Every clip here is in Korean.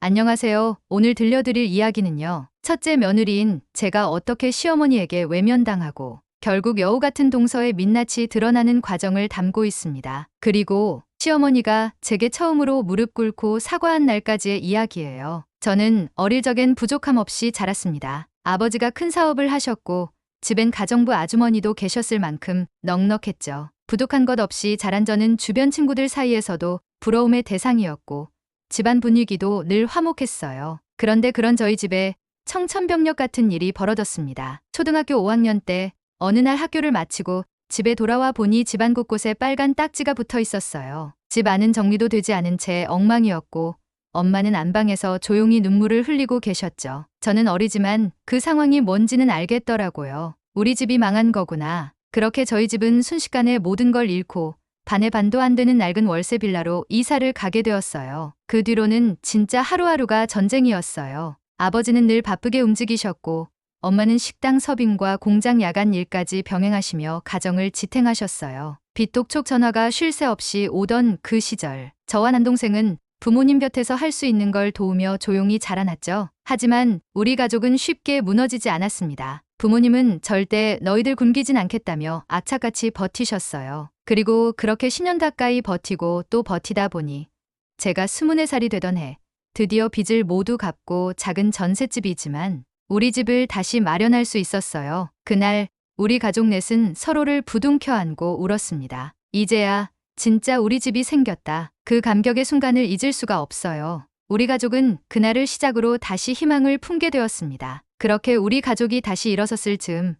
안녕하세요. 오늘 들려드릴 이야기는요. 첫째 며느리인 제가 어떻게 시어머니에게 외면당하고 결국 여우 같은 동서의 민낯이 드러나는 과정을 담고 있습니다. 그리고 시어머니가 제게 처음으로 무릎 꿇고 사과한 날까지의 이야기예요. 저는 어릴 적엔 부족함 없이 자랐습니다. 아버지가 큰 사업을 하셨고 집엔 가정부 아주머니도 계셨을 만큼 넉넉했죠. 부족한 것 없이 자란 저는 주변 친구들 사이에서도 부러움의 대상이었고 집안 분위기도 늘 화목했어요. 그런데 그런 저희 집에 청천벽력 같은 일이 벌어졌습니다. 초등학교 5학년 때 어느 날 학교를 마치고 집에 돌아와 보니 집안 곳곳에 빨간 딱지가 붙어 있었어요. 집 안은 정리도 되지 않은 채 엉망이었고 엄마는 안방에서 조용히 눈물을 흘리고 계셨죠. 저는 어리지만 그 상황이 뭔지는 알겠더라고요. 우리 집이 망한 거구나. 그렇게 저희 집은 순식간에 모든 걸 잃고 반의 반도 안 되는 낡은 월세 빌라로 이사를 가게 되었어요. 그 뒤로는 진짜 하루하루가 전쟁이었어요. 아버지는 늘 바쁘게 움직이셨고 엄마는 식당 서빙과 공장 야간 일까지 병행하시며 가정을 지탱하셨어요. 빚독촉 전화가 쉴 새 없이 오던 그 시절, 저와 남동생은 부모님 곁에서 할 수 있는 걸 도우며 조용히 자라났죠. 하지만 우리 가족은 쉽게 무너지지 않았습니다. 부모님은 절대 너희들 굶기진 않겠다며 악착같이 버티셨어요. 그리고 그렇게 10년 가까이 버티고 또 버티다 보니 제가 24살이 되던 해 드디어 빚을 모두 갚고 작은 전셋집이지만 우리 집을 다시 마련할 수 있었어요. 그날 우리 가족 넷은 서로를 부둥켜 안고 울었습니다. 이제야 진짜 우리 집이 생겼다. 그 감격의 순간을 잊을 수가 없어요. 우리 가족은 그날을 시작으로 다시 희망을 품게 되었습니다. 그렇게 우리 가족이 다시 일어섰을 즈음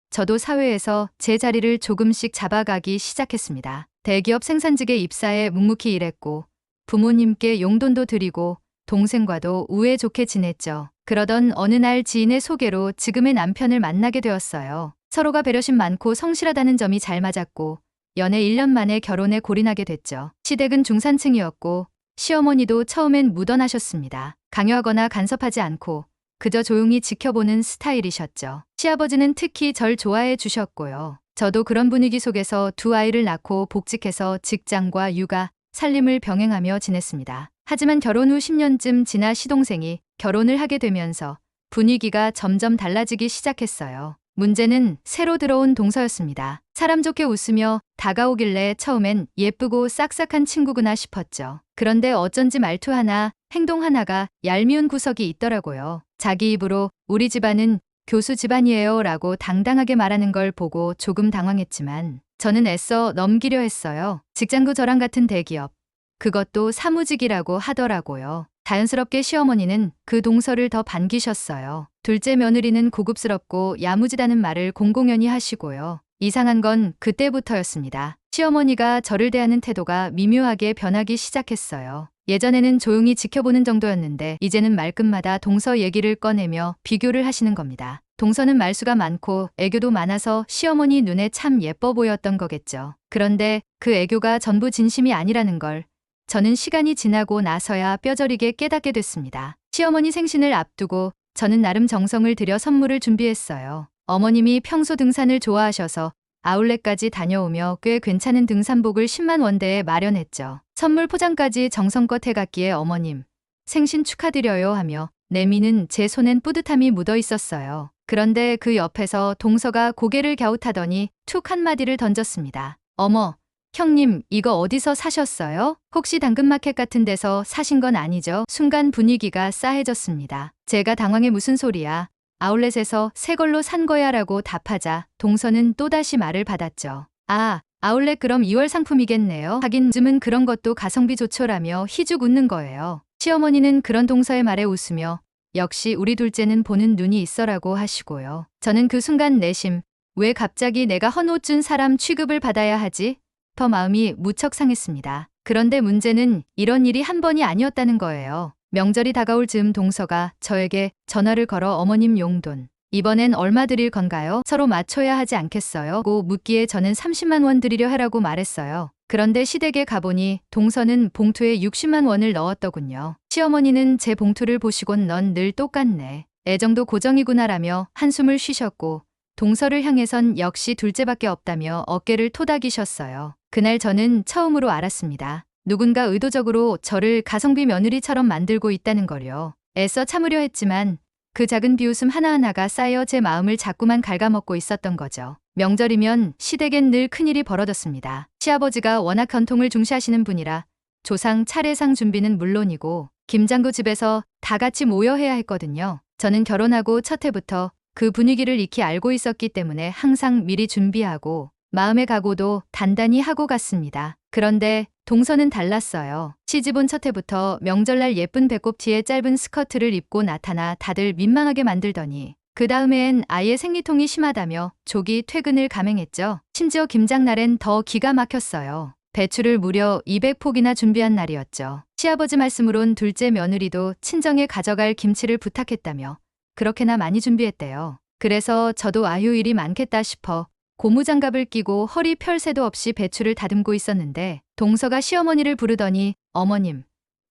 저도 사회에서 제 자리를 조금씩 잡아가기 시작했습니다. 대기업 생산직에 입사해 묵묵히 일했고 부모님께 용돈도 드리고 동생과도 우애 좋게 지냈죠. 그러던 어느 날 지인의 소개로 지금의 남편을 만나게 되었어요. 서로가 배려심 많고 성실하다는 점이 잘 맞았고 연애 1년 만에 결혼에 골인하게 됐죠. 시댁은 중산층이었고 시어머니도 처음엔 무던하셨습니다. 강요하거나 간섭하지 않고 그저 조용히 지켜보는 스타일이셨죠. 시아버지는 특히 절 좋아해 주셨고요. 저도 그런 분위기 속에서 두 아이를 낳고 복직해서 직장과 육아, 살림을 병행하며 지냈습니다. 하지만 결혼 후 10년쯤 지나 시동생이 결혼을 하게 되면서 분위기가 점점 달라지기 시작했어요. 문제는 새로 들어온 동서였습니다. 사람 좋게 웃으며 다가오길래 처음엔 예쁘고 싹싹한 친구구나 싶었죠. 그런데 어쩐지 말투 하나, 행동 하나가 얄미운 구석이 있더라고요. 자기 입으로 우리 집안은 교수 집안이에요 라고 당당하게 말하는 걸 보고 조금 당황했지만 저는 애써 넘기려 했어요. 직장도 저랑 같은 대기업. 그것도 사무직이라고 하더라고요. 자연스럽게 시어머니는 그 동서를 더 반기셨어요. 둘째 며느리는 고급스럽고 야무지다는 말을 공공연히 하시고요. 이상한 건 그때부터였습니다. 시어머니가 저를 대하는 태도가 미묘하게 변하기 시작했어요. 예전에는 조용히 지켜보는 정도였는데 이제는 말끝마다 동서 얘기를 꺼내며 비교를 하시는 겁니다. 동서는 말수가 많고 애교도 많아서 시어머니 눈에 참 예뻐 보였던 거겠죠. 그런데 그 애교가 전부 진심이 아니라는 걸 저는 시간이 지나고 나서야 뼈저리게 깨닫게 됐습니다. 시어머니 생신을 앞두고 저는 나름 정성을 들여 선물을 준비했어요. 어머님이 평소 등산을 좋아하셔서 아울렛까지 다녀오며 꽤 괜찮은 등산복을 10만 원대에 마련했죠. 선물 포장까지 정성껏 해갔기에 어머님, 생신 축하드려요 하며 내미는 제 손엔 뿌듯함이 묻어 있었어요. 그런데 그 옆에서 동서가 고개를 갸웃하더니 툭 한마디를 던졌습니다. 어머, 형님, 이거 어디서 사셨어요? 혹시 당근마켓 같은 데서 사신 건 아니죠? 순간 분위기가 싸해졌습니다. 제가 당황해 무슨 소리야? 아울렛에서 새 걸로 산 거야 라고 답하자 동서는 또다시 말을 받았죠. 아, 아울렛 그럼 2월 상품이겠네요. 하긴 요즘은 그런 것도 가성비 좋죠라며 희죽 웃는 거예요. 시어머니는 그런 동서의 말에 웃으며 역시 우리 둘째는 보는 눈이 있어라고 하시고요. 저는 그 순간 내심 왜 갑자기 내가 헌 옷 준 사람 취급을 받아야 하지? 더 마음이 무척 상했습니다. 그런데 문제는 이런 일이 한 번이 아니었다는 거예요. 명절이 다가올 즈음 동서가 저에게 전화를 걸어 어머님 용돈 이번엔 얼마 드릴 건가요? 서로 맞춰야 하지 않겠어요? 고 묻기에 저는 30만 원 드리려 하라고 말했어요. 그런데 시댁에 가보니 동서는 봉투에 60만 원을 넣었더군요. 시어머니는 제 봉투를 보시곤 넌 늘 똑같네. 애정도 고정이구나라며 한숨을 쉬셨고 동서를 향해선 역시 둘째밖에 없다며 어깨를 토닥이셨어요. 그날 저는 처음으로 알았습니다. 누군가 의도적으로 저를 가성비 며느리처럼 만들고 있다는 걸요. 애써 참으려 했지만 그 작은 비웃음 하나하나가 쌓여 제 마음을 자꾸만 갉아먹고 있었던 거죠. 명절이면 시댁엔 늘 큰일이 벌어졌습니다. 시아버지가 워낙 전통을 중시하시는 분이라 조상 차례상 준비는 물론이고 김장도 집에서 다 같이 모여 해야 했거든요. 저는 결혼하고 첫 해부터 그 분위기를 익히 알고 있었기 때문에 항상 미리 준비하고 마음의 각오도 단단히 하고 갔습니다. 그런데 동서는 달랐어요. 시집 온 첫 해부터 명절날 예쁜 배꼽티에 짧은 스커트를 입고 나타나 다들 민망하게 만들더니 그 다음엔 아예 생리통이 심하다며 조기 퇴근을 감행했죠. 심지어 김장날엔 더 기가 막혔어요. 배추를 무려 200폭이나 준비한 날이었죠. 시아버지 말씀으론 둘째 며느리도 친정에 가져갈 김치를 부탁했다며 그렇게나 많이 준비했대요. 그래서 저도 아유 일이 많겠다 싶어 고무장갑을 끼고 허리 펼 새도 없이 배추를 다듬고 있었는데 동서가 시어머니를 부르더니 어머님,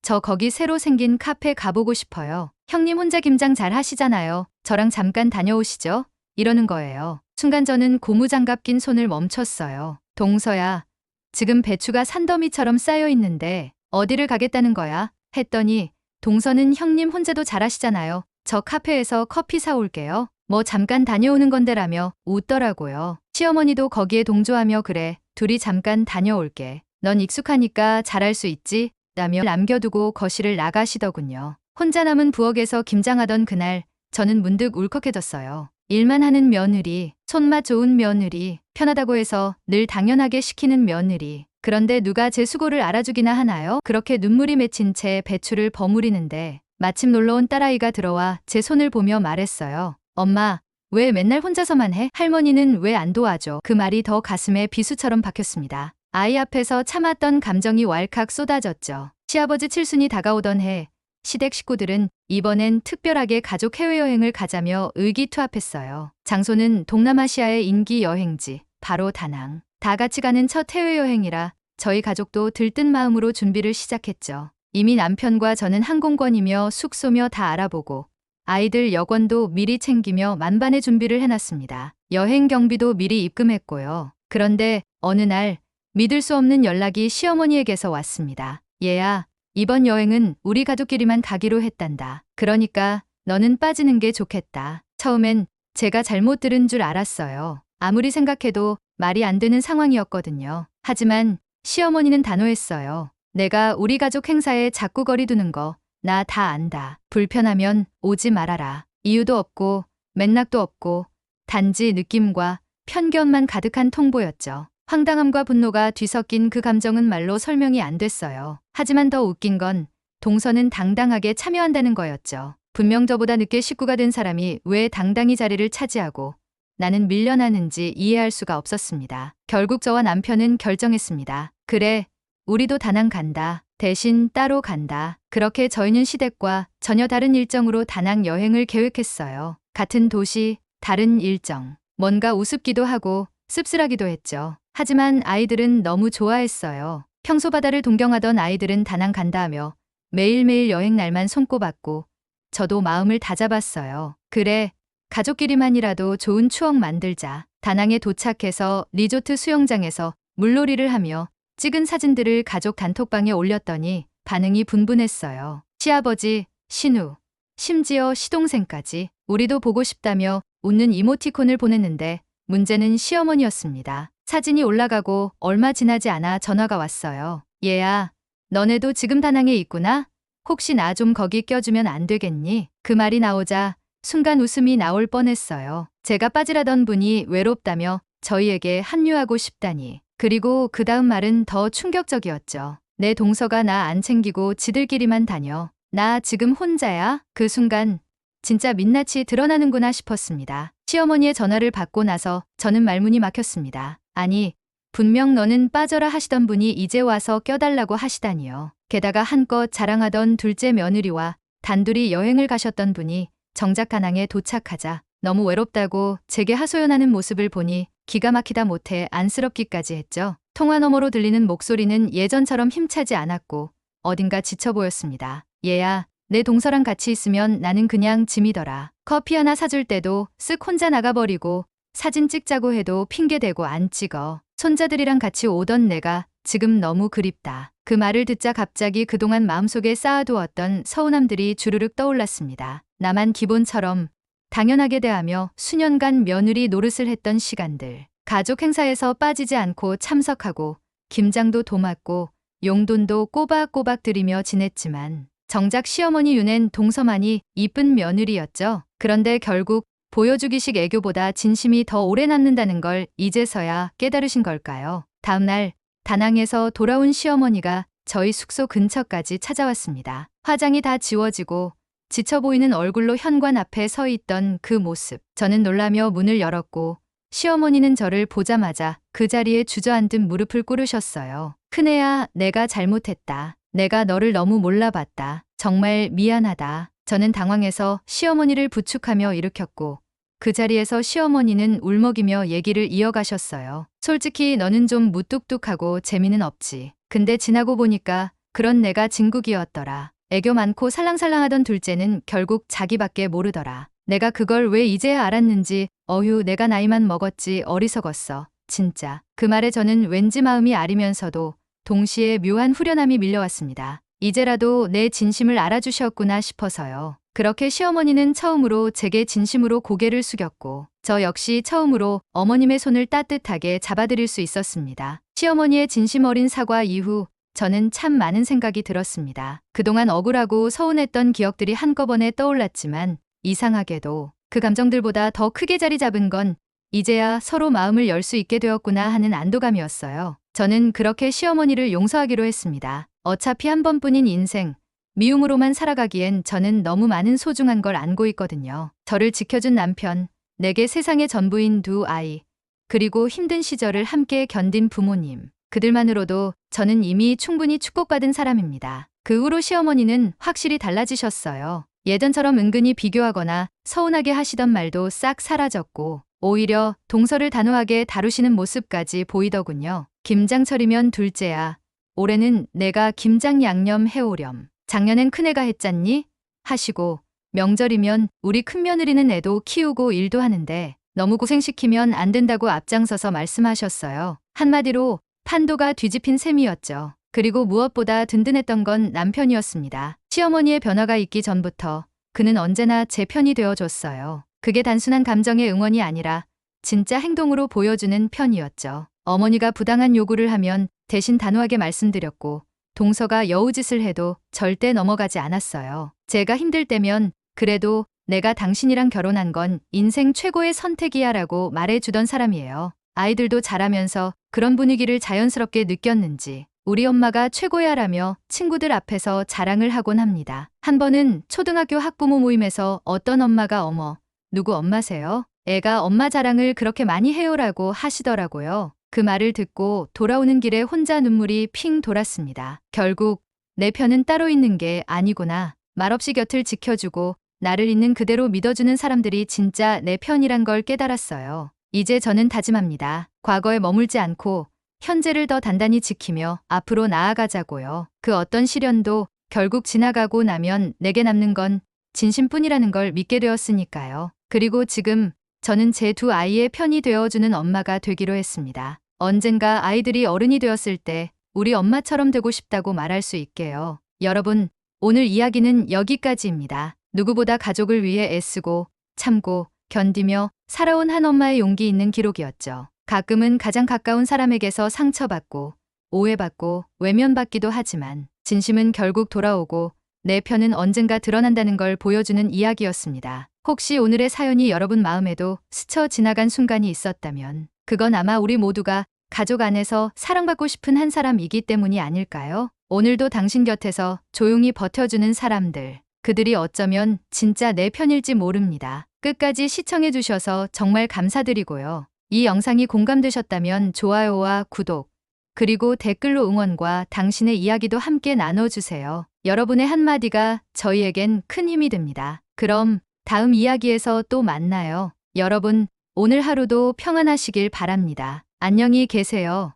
저 거기 새로 생긴 카페 가보고 싶어요. 형님 혼자 김장 잘 하시잖아요. 저랑 잠깐 다녀오시죠? 이러는 거예요. 순간 저는 고무장갑 낀 손을 멈췄어요. 동서야, 지금 배추가 산더미처럼 쌓여 있는데 어디를 가겠다는 거야? 했더니 동서는 형님 혼자도 잘하시잖아요. 저 카페에서 커피 사올게요. 뭐 잠깐 다녀오는 건데라며 웃더라고요. 시어머니도 거기에 동조하며 그래, 둘이 잠깐 다녀올게. 넌 익숙하니까 잘할 수 있지? 라며 남겨두고 거실을 나가시더군요. 혼자 남은 부엌에서 김장하던 그날 저는 문득 울컥해졌어요. 일만 하는 며느리, 손맛 좋은 며느리, 편하다고 해서 늘 당연하게 시키는 며느리. 그런데 누가 제 수고를 알아주기나 하나요? 그렇게 눈물이 맺힌 채 배추를 버무리는데 마침 놀러온 딸아이가 들어와 제 손을 보며 말했어요. 엄마, 왜 맨날 혼자서만 해? 할머니는 왜 안 도와줘? 그 말이 더 가슴에 비수처럼 박혔습니다. 아이 앞에서 참았던 감정이 왈칵 쏟아졌죠. 시아버지 칠순이 다가오던 해 시댁 식구들은 이번엔 특별하게 가족 해외여행을 가자며 의기투합했어요. 장소는 동남아시아의 인기 여행지, 바로 다낭. 다 같이 가는 첫 해외여행이라 저희 가족도 들뜬 마음으로 준비를 시작했죠. 이미 남편과 저는 항공권이며 숙소며 다 알아보고 아이들 여권도 미리 챙기며 만반의 준비를 해놨습니다. 여행 경비도 미리 입금했고요. 그런데 어느 날 믿을 수 없는 연락이 시어머니에게서 왔습니다. 얘야, 이번 여행은 우리 가족끼리만 가기로 했단다. 그러니까 너는 빠지는 게 좋겠다. 처음엔 제가 잘못 들은 줄 알았어요. 아무리 생각해도 말이 안 되는 상황이었거든요. 하지만 시어머니는 단호했어요. 내가 우리 가족 행사에 자꾸 거리 두는 거 나 다 안다. 불편하면 오지 말아라. 이유도 없고 맥락도 없고 단지 느낌과 편견만 가득한 통보였죠. 황당함과 분노가 뒤섞인 그 감정은 말로 설명이 안 됐어요. 하지만 더 웃긴 건 동서는 당당하게 참여한다는 거였죠. 분명 저보다 늦게 식구가 된 사람이 왜 당당히 자리를 차지하고 나는 밀려나는지 이해할 수가 없었습니다. 결국 저와 남편은 결정했습니다. 그래, 우리도 다낭 간다. 대신 따로 간다. 그렇게 저희는 시댁과 전혀 다른 일정으로 다낭 여행을 계획했어요. 같은 도시, 다른 일정. 뭔가 우습기도 하고 씁쓸하기도 했죠. 하지만 아이들은 너무 좋아했어요. 평소 바다를 동경하던 아이들은 다낭 간다 하며 매일매일 여행 날만 손꼽았고 저도 마음을 다잡았어요. 그래, 가족끼리만이라도 좋은 추억 만들자. 다낭에 도착해서 리조트 수영장에서 물놀이를 하며 찍은 사진들을 가족 단톡방에 올렸더니 반응이 분분했어요. 시아버지, 신우, 심지어 시동생까지 우리도 보고 싶다며 웃는 이모티콘을 보냈는데 문제는 시어머니였습니다. 사진이 올라가고 얼마 지나지 않아 전화가 왔어요. 얘야, 너네도 지금 다낭에 있구나? 혹시 나 좀 거기 껴주면 안 되겠니? 그 말이 나오자 순간 웃음이 나올 뻔했어요. 제가 빠지라던 분이 외롭다며 저희에게 합류하고 싶다니. 그리고 그 다음 말은 더 충격적이었죠. 내 동서가 나 안 챙기고 지들끼리만 다녀. 나 지금 혼자야? 그 순간 진짜 민낯이 드러나는구나 싶었습니다. 시어머니의 전화를 받고 나서 저는 말문이 막혔습니다. 아니, 분명 너는 빠져라 하시던 분이 이제 와서 껴달라고 하시다니요. 게다가 한껏 자랑하던 둘째 며느리와 단둘이 여행을 가셨던 분이 정작 다낭에 도착하자 너무 외롭다고 제게 하소연하는 모습을 보니 기가 막히다 못해 안쓰럽기까지 했죠. 통화 너머로 들리는 목소리는 예전처럼 힘차지 않았고 어딘가 지쳐 보였습니다. 얘야, 내 동서랑 같이 있으면 나는 그냥 짐이더라. 커피 하나 사줄 때도 쓱 혼자 나가버리고 사진 찍자고 해도 핑계대고 안 찍어. 손자들이랑 같이 오던 내가 지금 너무 그립다. 그 말을 듣자 갑자기 그동안 마음속에 쌓아두었던 서운함들이 주르륵 떠올랐습니다. 나만 기본처럼 당연하게 대하며 수년간 며느리 노릇을 했던 시간들. 가족 행사에서 빠지지 않고 참석하고 김장도 도맡고 용돈도 꼬박꼬박 드리며 지냈지만 정작 시어머니 윤엔 동서만이 이쁜 며느리였죠. 그런데 결국 보여주기식 애교보다 진심이 더 오래 남는다는 걸 이제서야 깨달으신 걸까요? 다음날 다낭에서 돌아온 시어머니가 저희 숙소 근처까지 찾아왔습니다. 화장이 다 지워지고 지쳐 보이는 얼굴로 현관 앞에 서 있던 그 모습. 저는 놀라며 문을 열었고 시어머니는 저를 보자마자 그 자리에 주저앉은 무릎을 꿇으셨어요. 큰애야, 내가 잘못했다. 내가 너를 너무 몰라봤다. 정말 미안하다. 저는 당황해서 시어머니를 부축하며 일으켰고 그 자리에서 시어머니는 울먹이며 얘기를 이어가셨어요. 솔직히 너는 좀 무뚝뚝하고 재미는 없지. 근데 지나고 보니까 그런 내가 진국이었더라. 애교 많고 살랑살랑하던 둘째는 결국 자기밖에 모르더라. 내가 그걸 왜 이제야 알았는지 어휴 내가 나이만 먹었지 어리석었어. 진짜. 그 말에 저는 왠지 마음이 아리면서도 동시에 묘한 후련함이 밀려왔습니다. 이제라도 내 진심을 알아주셨구나 싶어서요. 그렇게 시어머니는 처음으로 제게 진심으로 고개를 숙였고 저 역시 처음으로 어머님의 손을 따뜻하게 잡아드릴 수 있었습니다. 시어머니의 진심 어린 사과 이후 저는 참 많은 생각이 들었습니다. 그동안 억울하고 서운했던 기억들이 한꺼번에 떠올랐지만 이상하게도 그 감정들보다 더 크게 자리 잡은 건 이제야 서로 마음을 열 수 있게 되었구나 하는 안도감이었어요. 저는 그렇게 시어머니를 용서하기로 했습니다. 어차피 한 번뿐인 인생, 미움으로만 살아가기엔 저는 너무 많은 소중한 걸 안고 있거든요. 저를 지켜준 남편, 내게 세상의 전부인 두 아이, 그리고 힘든 시절을 함께 견딘 부모님. 그들만으로도 저는 이미 충분히 축복받은 사람입니다. 그 후로 시어머니는 확실히 달라지셨어요. 예전처럼 은근히 비교하거나 서운하게 하시던 말도 싹 사라졌고 오히려 동서를 단호하게 다루시는 모습까지 보이더군요. 김장철이면 둘째야. 올해는 내가 김장 양념 해오렴. 작년엔 큰애가 했잖니? 하시고 명절이면 우리 큰며느리는 애도 키우고 일도 하는데 너무 고생시키면 안 된다고 앞장서서 말씀하셨어요. 한마디로 판도가 뒤집힌 셈이었죠. 그리고 무엇보다 든든했던 건 남편이었습니다. 시어머니의 변화가 있기 전부터 그는 언제나 제 편이 되어줬어요. 그게 단순한 감정의 응원이 아니라 진짜 행동으로 보여주는 편이었죠. 어머니가 부당한 요구를 하면 대신 단호하게 말씀드렸고 동서가 여우짓을 해도 절대 넘어가지 않았어요. 제가 힘들 때면 그래도 내가 당신이랑 결혼한 건 인생 최고의 선택이야 라고 말해주던 사람이에요. 아이들도 자라면서 그런 분위기를 자연스럽게 느꼈는지 우리 엄마가 최고야 라며 친구들 앞에서 자랑을 하곤 합니다. 한 번은 초등학교 학부모 모임에서 어떤 엄마가 어머, 누구 엄마세요? 애가 엄마 자랑을 그렇게 많이 해요라고 하시더라고요. 그 말을 듣고 돌아오는 길에 혼자 눈물이 핑 돌았습니다. 결국 내 편은 따로 있는 게 아니구나. 말없이 곁을 지켜주고 나를 있는 그대로 믿어주는 사람들이 진짜 내 편이란 걸 깨달았어요. 이제 저는 다짐합니다. 과거에 머물지 않고 현재를 더 단단히 지키며 앞으로 나아가자고요. 그 어떤 시련도 결국 지나가고 나면 내게 남는 건 진심뿐이라는 걸 믿게 되었으니까요. 그리고 지금 저는 제 두 아이의 편이 되어주는 엄마가 되기로 했습니다. 언젠가 아이들이 어른이 되었을 때 우리 엄마처럼 되고 싶다고 말할 수 있게요. 여러분, 오늘 이야기는 여기까지입니다. 누구보다 가족을 위해 애쓰고 참고 견디며 살아온 한 엄마의 용기 있는 기록이었죠. 가끔은 가장 가까운 사람에게서 상처받고 오해받고 외면받기도 하지만 진심은 결국 돌아오고 내 편은 언젠가 드러난다는 걸 보여주는 이야기였습니다. 혹시 오늘의 사연이 여러분 마음에도 스쳐 지나간 순간이 있었다면 그건 아마 우리 모두가 가족 안에서 사랑받고 싶은 한 사람이기 때문이 아닐까요? 오늘도 당신 곁에서 조용히 버텨주는 사람들, 그들이 어쩌면 진짜 내 편일지 모릅니다. 끝까지 시청해주셔서 정말 감사드리고요. 이 영상이 공감되셨다면 좋아요와 구독, 그리고 댓글로 응원과 당신의 이야기도 함께 나눠주세요. 여러분의 한마디가 저희에겐 큰 힘이 됩니다. 그럼 다음 이야기에서 또 만나요. 여러분, 오늘 하루도 평안하시길 바랍니다. 안녕히 계세요.